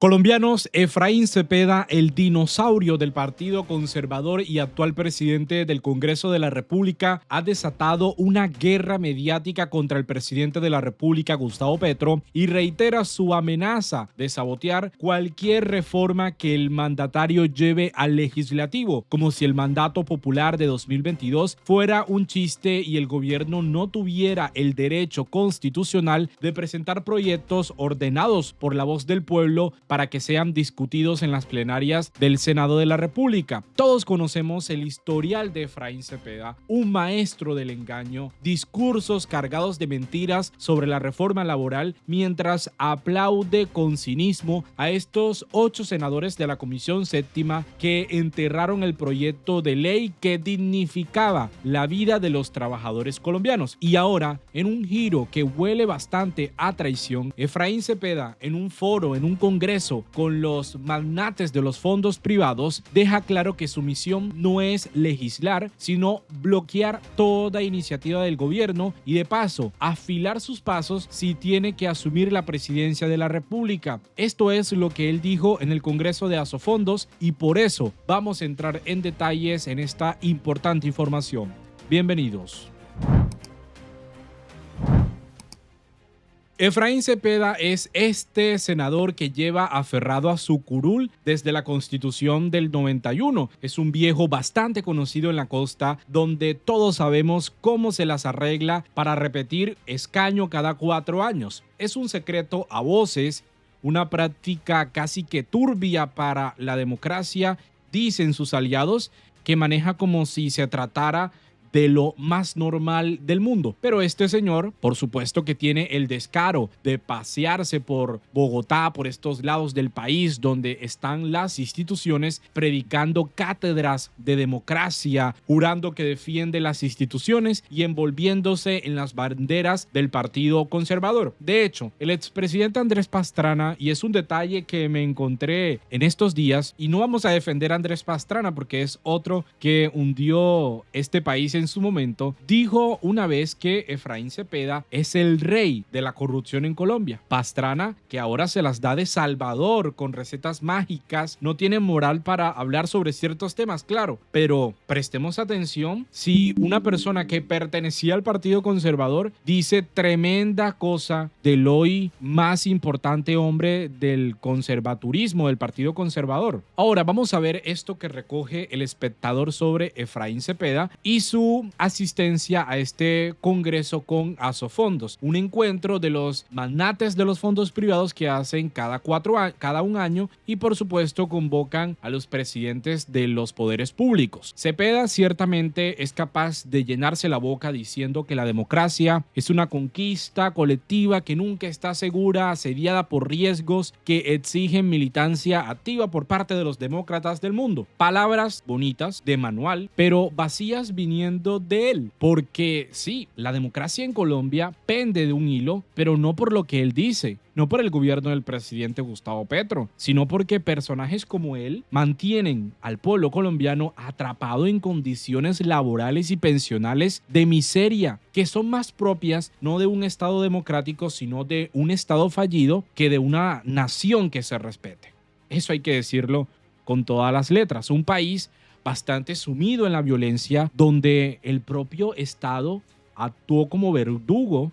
Colombianos, Efraín Cepeda, el dinosaurio del Partido Conservador y actual presidente del Congreso de la República, ha desatado una guerra mediática contra el presidente de la República, Gustavo Petro, y reitera su amenaza de sabotear cualquier reforma que el mandatario lleve al legislativo, como si el mandato popular de 2022 fuera un chiste y el gobierno no tuviera el derecho constitucional de presentar proyectos ordenados por la voz del pueblo para que sean discutidos en las plenarias del Senado de la República. Todos conocemos el historial de Efraín Cepeda, un maestro del engaño, discursos cargados de mentiras sobre la reforma laboral, mientras aplaude con cinismo a estos 8 senadores de la Comisión Séptima que enterraron el proyecto de ley que dignificaba la vida de los trabajadores colombianos. Y ahora, en un giro que huele bastante a traición, Efraín Cepeda, en un foro, en un congreso con los magnates de los fondos privados, deja claro que su misión no es legislar, sino bloquear toda iniciativa del gobierno y, de paso, afilar sus pasos si tiene que asumir la presidencia de la República. Esto es lo que él dijo en el Congreso de Asofondos y por eso vamos a entrar en detalles en esta importante información. Bienvenidos. Efraín Cepeda es este senador que lleva aferrado a su curul desde la Constitución del 91. Es un viejo bastante conocido en la costa, donde todos sabemos cómo se las arregla para repetir escaño cada 4 años. Es un secreto a voces, una práctica casi que turbia para la democracia, dicen sus aliados, que maneja como si se tratara de lo más normal del mundo. Pero este señor, por supuesto que tiene el descaro de pasearse por Bogotá, por estos lados del país donde están las instituciones, predicando cátedras de democracia, jurando que defiende las instituciones y envolviéndose en las banderas del Partido Conservador. De hecho, el expresidente Andrés Pastrana, y es un detalle que me encontré en estos días, y no vamos a defender a Andrés Pastrana porque es otro que hundió este país en su momento, dijo una vez que Efraín Cepeda es el rey de la corrupción en Colombia. Pastrana, que ahora se las da de salvador con recetas mágicas, no tiene moral para hablar sobre ciertos temas, claro, pero prestemos atención si una persona que pertenecía al Partido Conservador dice tremenda cosa del hoy más importante hombre del conservaturismo, del Partido Conservador. Ahora vamos a ver esto que recoge El Espectador sobre Efraín Cepeda y su asistencia a este congreso con Asofondos, un encuentro de los magnates de los fondos privados que hacen cada un año y por supuesto convocan a los presidentes de los poderes públicos. Cepeda ciertamente es capaz de llenarse la boca diciendo que la democracia es una conquista colectiva que nunca está segura, asediada por riesgos que exigen militancia activa por parte de los demócratas del mundo. Palabras bonitas de manual, pero vacías viniendo de él, porque sí, la democracia en Colombia pende de un hilo, pero no por lo que él dice, no por el gobierno del presidente Gustavo Petro, sino porque personajes como él mantienen al pueblo colombiano atrapado en condiciones laborales y pensionales de miseria, que son más propias no de un estado democrático, sino de un estado fallido que de una nación que se respete. Eso hay que decirlo con todas las letras. Un país bastante sumido en la violencia, donde el propio Estado actuó como verdugo,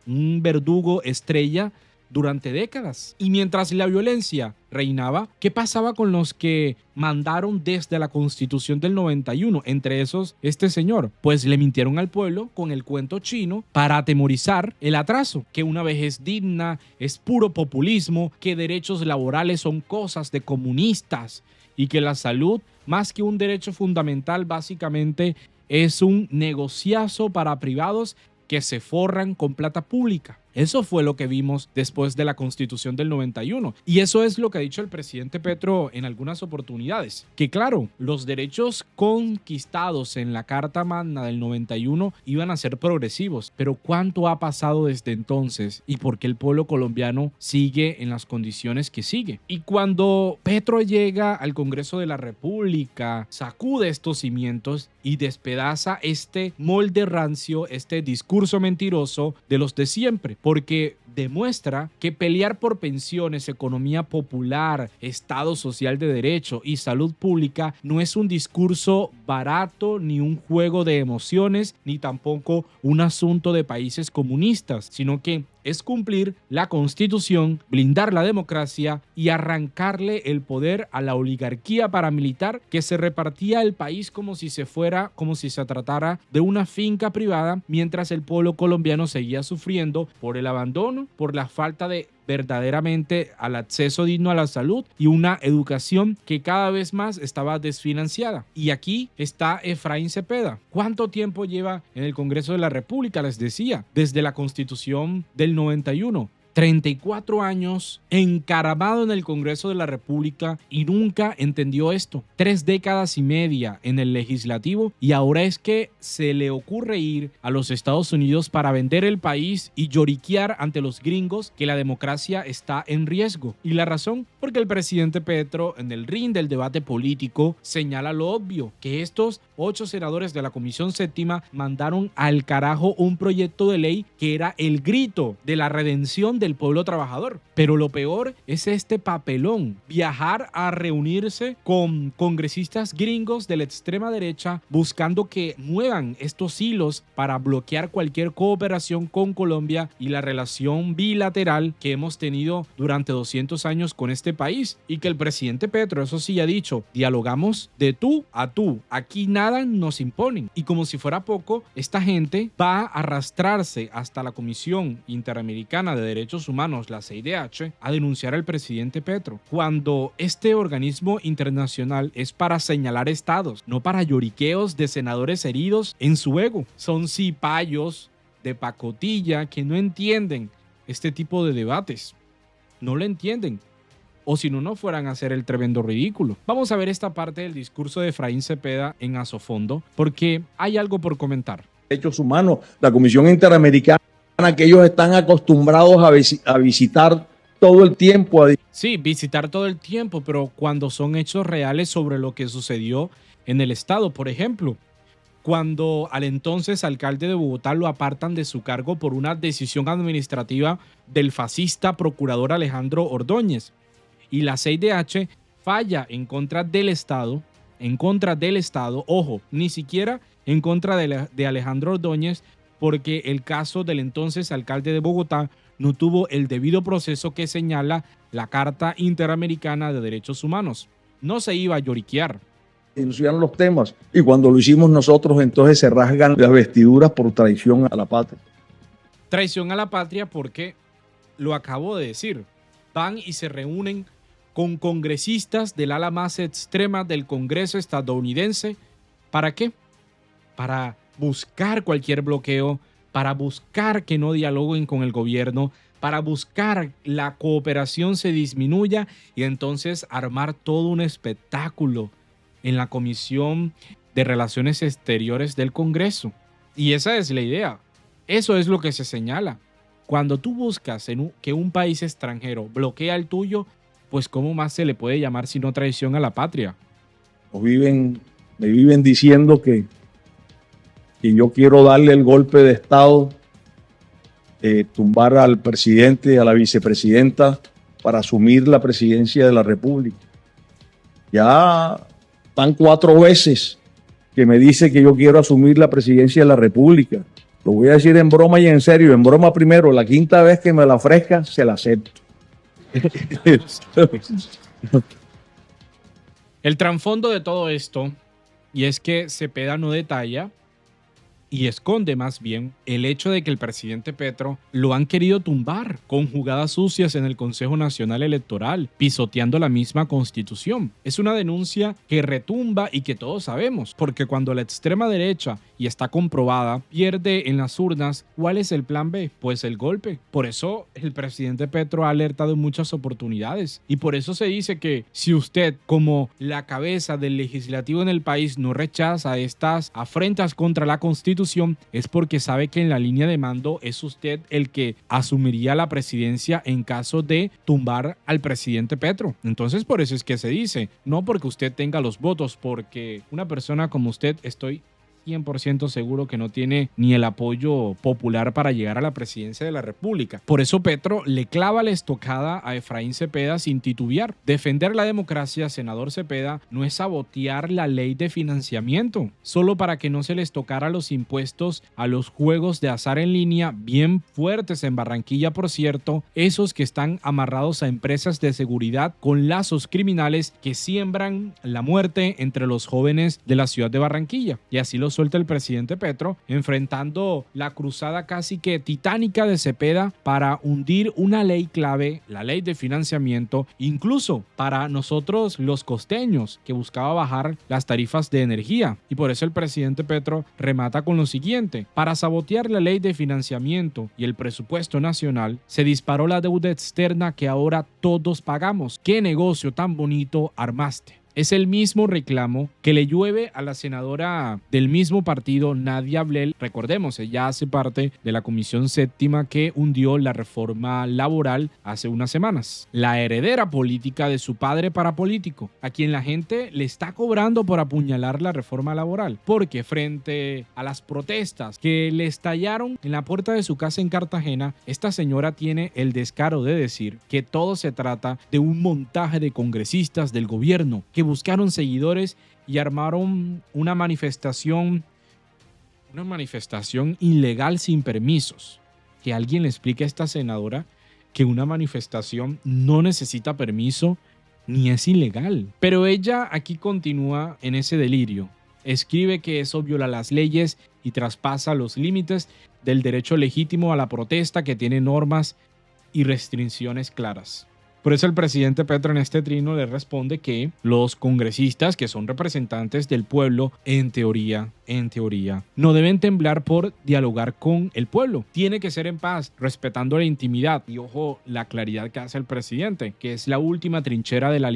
un verdugo estrella durante décadas. Y mientras la violencia reinaba, ¿qué pasaba con los que mandaron desde la Constitución del 91? Entre esos, este señor. Pues le mintieron al pueblo con el cuento chino para atemorizar el atraso, que una vejez digna es puro populismo, que derechos laborales son cosas de comunistas y que la salud, más que un derecho fundamental, básicamente es un negociazo para privados que se forran con plata pública. Eso fue lo que vimos después de la Constitución del 91. Y eso es lo que ha dicho el presidente Petro en algunas oportunidades. Que claro, los derechos conquistados en la Carta Magna del 91 iban a ser progresivos. Pero ¿cuánto ha pasado desde entonces? ¿Y por qué el pueblo colombiano sigue en las condiciones que sigue? Y cuando Petro llega al Congreso de la República, sacude estos cimientos y despedaza este molde rancio, este discurso mentiroso de los de siempre. Porque demuestra que pelear por pensiones, economía popular, Estado social de derecho y salud pública no es un discurso barato ni un juego de emociones ni tampoco un asunto de países comunistas, sino que es cumplir la Constitución, blindar la democracia y arrancarle el poder a la oligarquía paramilitar que se repartía el país como si se tratara de una finca privada, mientras el pueblo colombiano seguía sufriendo por el abandono, por la falta de verdaderamente al acceso digno a la salud y una educación que cada vez más estaba desfinanciada. Y aquí está Efraín Cepeda. ¿Cuánto tiempo lleva en el Congreso de la República? Les decía, desde la Constitución del 91. 34 años encaramado en el Congreso de la República y nunca entendió esto. 3 décadas y media en el legislativo y ahora es que se le ocurre ir a los Estados Unidos para vender el país y lloriquear ante los gringos que la democracia está en riesgo. ¿Y la razón? Porque el presidente Petro en el ring del debate político señala lo obvio, que estos 8 senadores de la Comisión Séptima mandaron al carajo un proyecto de ley que era el grito de la redención del pueblo trabajador. Pero lo peor es este papelón, viajar a reunirse con congresistas gringos de la extrema derecha buscando que muevan estos hilos para bloquear cualquier cooperación con Colombia y la relación bilateral que hemos tenido durante 200 años con este país, y que el presidente Petro, eso sí, ha dicho, dialogamos de tú a tú, aquí nada nos imponen. Y como si fuera poco, esta gente va a arrastrarse hasta la Comisión Interamericana de Derechos Humanos, la CIDH, a denunciar al presidente Petro, cuando este organismo internacional es para señalar estados, no para lloriqueos de senadores heridos en su ego. Son cipayos de pacotilla que no entienden este tipo de debates. No lo entienden. O si no, no fueran a hacer el tremendo ridículo. Vamos a ver esta parte del discurso de Efraín Cepeda en Asofondo, porque hay algo por comentar. Derechos humanos, la Comisión Interamericana, que ellos están acostumbrados a visitar todo el tiempo. Sí, visitar todo el tiempo, pero cuando son hechos reales sobre lo que sucedió en el estado, por ejemplo, cuando al entonces alcalde de Bogotá lo apartan de su cargo por una decisión administrativa del fascista procurador Alejandro Ordóñez. Y la CIDH falla en contra del Estado, ojo, ni siquiera en contra de Alejandro Ordóñez, porque el caso del entonces alcalde de Bogotá no tuvo el debido proceso que señala la Carta Interamericana de Derechos Humanos. No se iba a lloriquear. Denunciaron los temas y cuando lo hicimos nosotros, entonces se rasgan las vestiduras por traición a la patria. Traición a la patria porque, lo acabo de decir, van y se reúnen con congresistas del ala más extrema del Congreso estadounidense. ¿Para qué? Para buscar cualquier bloqueo, para buscar que no dialoguen con el gobierno, para buscar la cooperación se disminuya y entonces armar todo un espectáculo en la Comisión de Relaciones Exteriores del Congreso. Y esa es la idea. Eso es lo que se señala. Cuando tú buscas que un país extranjero bloquea el tuyo, pues ¿cómo más se le puede llamar sino traición a la patria? Me viven diciendo que yo quiero darle el golpe de Estado, tumbar al presidente, a la vicepresidenta, para asumir la presidencia de la República. Ya van 4 veces que me dice que yo quiero asumir la presidencia de la República. Lo voy a decir en broma y en serio. En broma primero, la 5ª vez que me la ofrezca, se la acepto. El trasfondo de todo esto, y es que Cepeda no detalla y esconde más bien el hecho de que el presidente Petro lo han querido tumbar con jugadas sucias en el Consejo Nacional Electoral, pisoteando la misma Constitución. Es una denuncia que retumba y que todos sabemos, porque cuando la extrema derecha, y está comprobada, pierde en las urnas, ¿cuál es el plan B? Pues el golpe. Por eso el presidente Petro ha alertado en muchas oportunidades y por eso se dice que si usted, como la cabeza del legislativo en el país, no rechaza estas afrentas contra la Constitución, es porque sabe que en la línea de mando es usted el que asumiría la presidencia en caso de tumbar al presidente Petro. Entonces por eso es que se dice, no porque usted tenga los votos, porque una persona como usted, estoy 100% seguro que no tiene ni el apoyo popular para llegar a la presidencia de la República. Por eso Petro le clava la estocada a Efraín Cepeda sin titubear. Defender la democracia, senador Cepeda, no es sabotear la ley de financiamiento, solo para que no se les tocara los impuestos a los juegos de azar en línea, bien fuertes en Barranquilla, por cierto, esos que están amarrados a empresas de seguridad con lazos criminales que siembran la muerte entre los jóvenes de la ciudad de Barranquilla. Y así lo suelta el presidente Petro, enfrentando la cruzada casi que titánica de Cepeda para hundir una ley clave, la ley de financiamiento, incluso para nosotros los costeños, que buscaba bajar las tarifas de energía. Y por eso el presidente Petro remata con lo siguiente: para sabotear la ley de financiamiento y el presupuesto nacional, se disparó la deuda externa que ahora todos pagamos. ¿Qué negocio tan bonito armaste? Es el mismo reclamo que le llueve a la senadora del mismo partido, Nadia Ablel. Recordemos, ella hace parte de la Comisión Séptima que hundió la reforma laboral hace unas semanas. La heredera política de su padre parapolítico, a quien la gente le está cobrando por apuñalar la reforma laboral. Porque frente a las protestas que le estallaron en la puerta de su casa en Cartagena, esta señora tiene el descaro de decir que todo se trata de un montaje de congresistas del gobierno que buscaron seguidores y armaron una manifestación ilegal sin permisos. Que alguien le explique a esta senadora que una manifestación no necesita permiso ni es ilegal. Pero ella aquí continúa en ese delirio. Escribe que eso viola las leyes y traspasa los límites del derecho legítimo a la protesta, que tiene normas y restricciones claras. Por eso el presidente Petro en este trino le responde que los congresistas, que son representantes del pueblo, en teoría, no deben temblar por dialogar con el pueblo. Tiene que ser en paz, respetando la intimidad. Y ojo, la claridad que hace el presidente, que es la última trinchera de la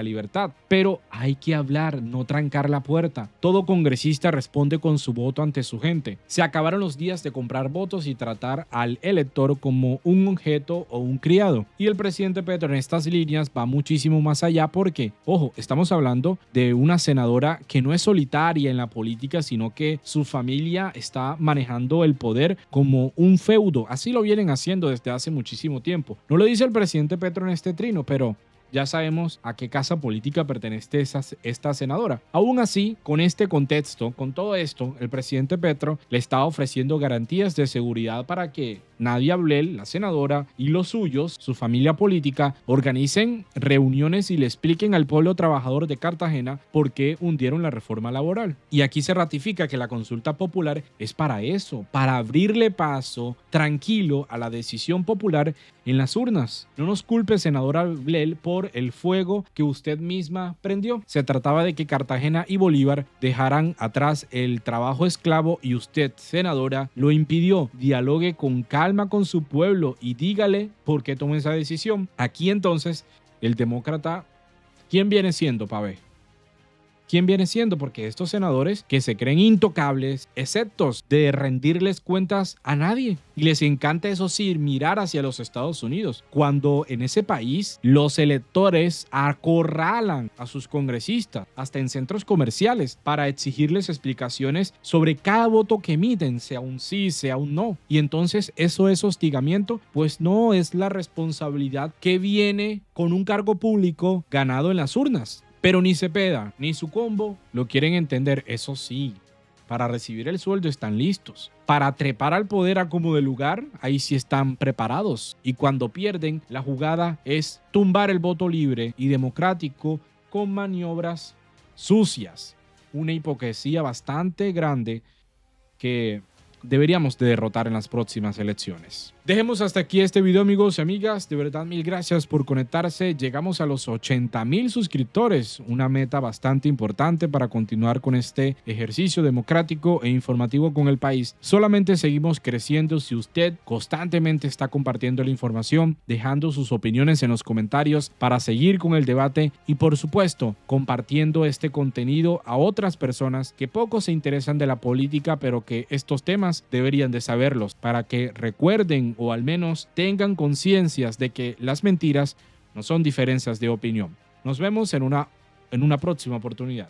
libertad. Pero hay que hablar, no trancar la puerta. Todo congresista responde con su voto ante su gente. Se acabaron los días de comprar votos y tratar al elector como un objeto o un criado. Y el presidente Petro en estas líneas va muchísimo más allá porque, ojo, estamos hablando de una senadora que no es solitaria en la política, sino que su familia está manejando el poder como un feudo. Así lo vienen haciendo desde hace muchísimo tiempo. No lo dice el presidente Petro en este trino, pero ya sabemos a qué casa política pertenece esta senadora. Aún así, con este contexto, con todo esto, el presidente Petro le está ofreciendo garantías de seguridad para que Nadia Ablel, la senadora, y los suyos, su familia política, organicen reuniones y le expliquen al pueblo trabajador de Cartagena por qué hundieron la reforma laboral. Y aquí se ratifica que la consulta popular es para eso, para abrirle paso tranquilo a la decisión popular en las urnas. No nos culpe, senadora Ablel, por el fuego que usted misma prendió. Se trataba de que Cartagena y Bolívar dejaran atrás el trabajo esclavo y usted, senadora, lo impidió. Dialogue con calma con su pueblo y dígale por qué tomó esa decisión. Aquí entonces el demócrata, ¿quién viene siendo, Pavé? ¿Quién viene siendo? Porque estos senadores que se creen intocables, exceptos de rendirles cuentas a nadie. Y les encanta, eso sí, mirar hacia los Estados Unidos, cuando en ese país los electores acorralan a sus congresistas, hasta en centros comerciales, para exigirles explicaciones sobre cada voto que emiten, sea un sí, sea un no. Y entonces eso es hostigamiento, pues no es la responsabilidad que viene con un cargo público ganado en las urnas. Pero ni Cepeda ni su combo lo quieren entender. Eso sí, para recibir el sueldo están listos. Para trepar al poder a como de lugar, ahí sí están preparados. Y cuando pierden, la jugada es tumbar el voto libre y democrático con maniobras sucias. Una hipocresía bastante grande que deberíamos de derrotar en las próximas elecciones. Dejemos hasta aquí este video, amigos y amigas. De verdad, mil gracias por conectarse. Llegamos a los 80,000 suscriptores, una meta bastante importante para continuar con este ejercicio democrático e informativo con el país. Solamente seguimos creciendo si usted constantemente está compartiendo la información, dejando sus opiniones en los comentarios para seguir con el debate y, por supuesto, compartiendo este contenido a otras personas que poco se interesan de la política, pero que estos temas deberían de saberlos, para que recuerden o al menos tengan conciencias de que las mentiras no son diferencias de opinión. Nos vemos en una próxima oportunidad.